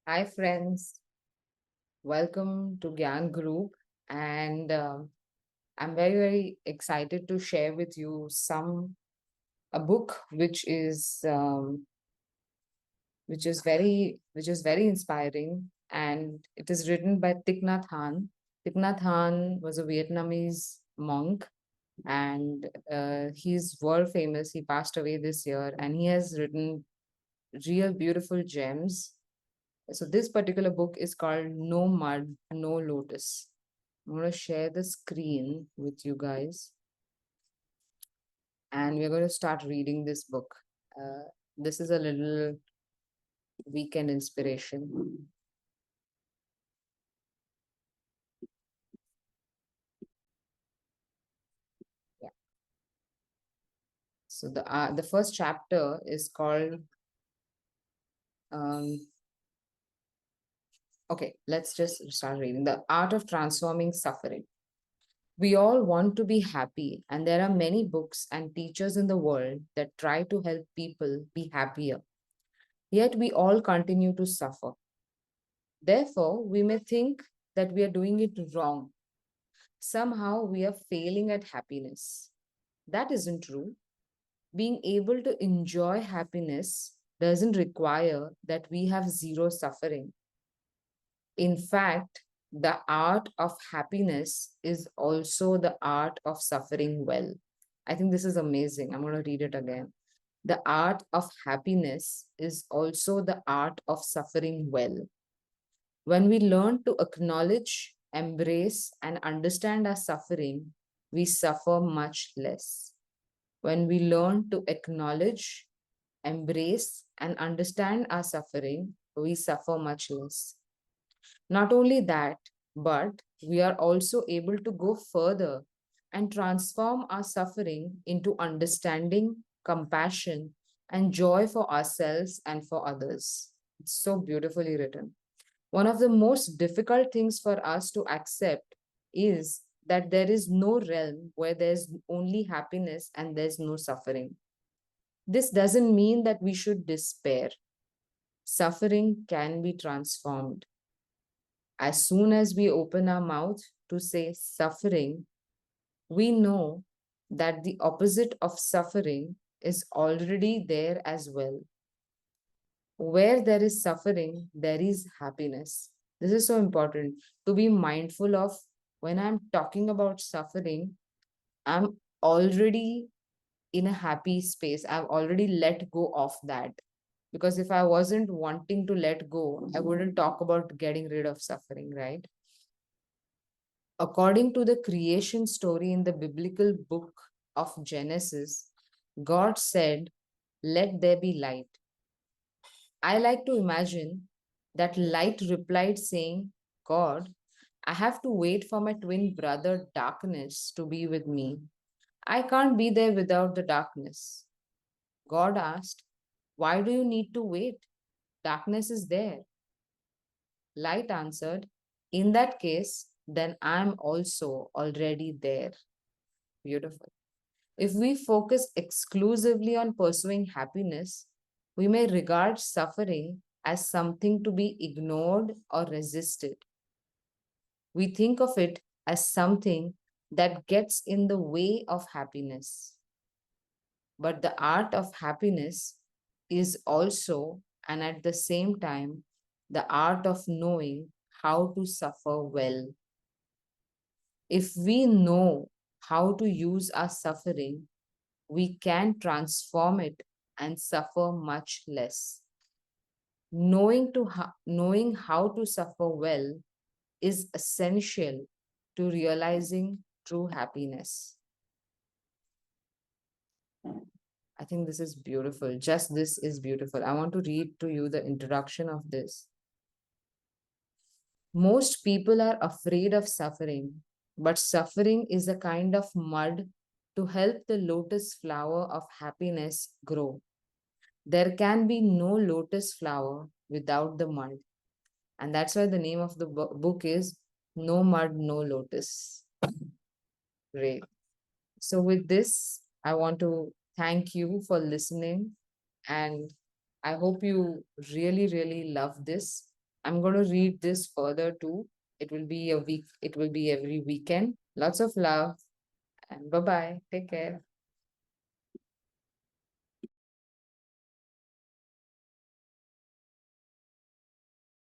Hi, friends. Welcome to Gyan Group. And I'm very, very excited to share with you a book which is very inspiring, and it is written by Thich Nhat Hanh. Thich Nhat Hanh was a Vietnamese monk, and he's world famous. He passed away this year, and he has written real beautiful gems. So this particular book is called No Mud, No Lotus. I'm going to share the screen with you guys, and we're going to start reading this book. This is a little weekend inspiration. Yeah. So the first chapter is called. Um, okay, let's just start reading. The Art of Transforming Suffering. We all want to be happy, and there are many books and teachers in the world that try to help people be happier. Yet we all continue to suffer. Therefore, we may think that we are doing it wrong. Somehow we are failing at happiness. That isn't true. Being able to enjoy happiness doesn't require that we have zero suffering. In fact, the art of happiness is also the art of suffering well. I think this is amazing. I'm going to read it again. The art of happiness is also the art of suffering well. When we learn to acknowledge, embrace, and understand our suffering, we suffer much less. When we learn to acknowledge, embrace, and understand our suffering, we suffer much less. Not only that, but we are also able to go further and transform our suffering into understanding, compassion, and joy for ourselves and for others. It's so beautifully written. One of the most difficult things for us to accept is that there is no realm where there's only happiness and there's no suffering. This doesn't mean that we should despair. Suffering can be transformed. As soon as we open our mouth to say suffering, we know that the opposite of suffering is already there as well. Where there is suffering, there is happiness. This is so important to be mindful of. When I'm talking about suffering, I'm already in a happy space. I've already let go of that. Because if I wasn't wanting to let go, I wouldn't talk about getting rid of suffering, right? According to the creation story in the biblical book of Genesis, God said, "Let there be light." I like to imagine that light replied, saying, "God, I have to wait for my twin brother, darkness, to be with me. I can't be there without the darkness." God asked, "Why do you need to wait? Darkness is there." Light answered, "In that case, then I'm also already there." Beautiful. If we focus exclusively on pursuing happiness, we may regard suffering as something to be ignored or resisted. We think of it as something that gets in the way of happiness. But the art of happiness is also, and at the same time, the art of knowing how to suffer well. If we know how to use our suffering, we can transform it and suffer much less. Knowing how to suffer well is essential to realizing true happiness. I think this is beautiful. Just this is beautiful. I want to read to you the introduction of this. Most people are afraid of suffering, but suffering is a kind of mud to help the lotus flower of happiness grow. There can be no lotus flower without the mud. And that's why the name of the book is No Mud, No Lotus. Great. So, with this, I want to thank you for listening. And I hope you really, really love this. I'm going to read this further too. It will be every weekend. Lots of love and bye bye. Take care.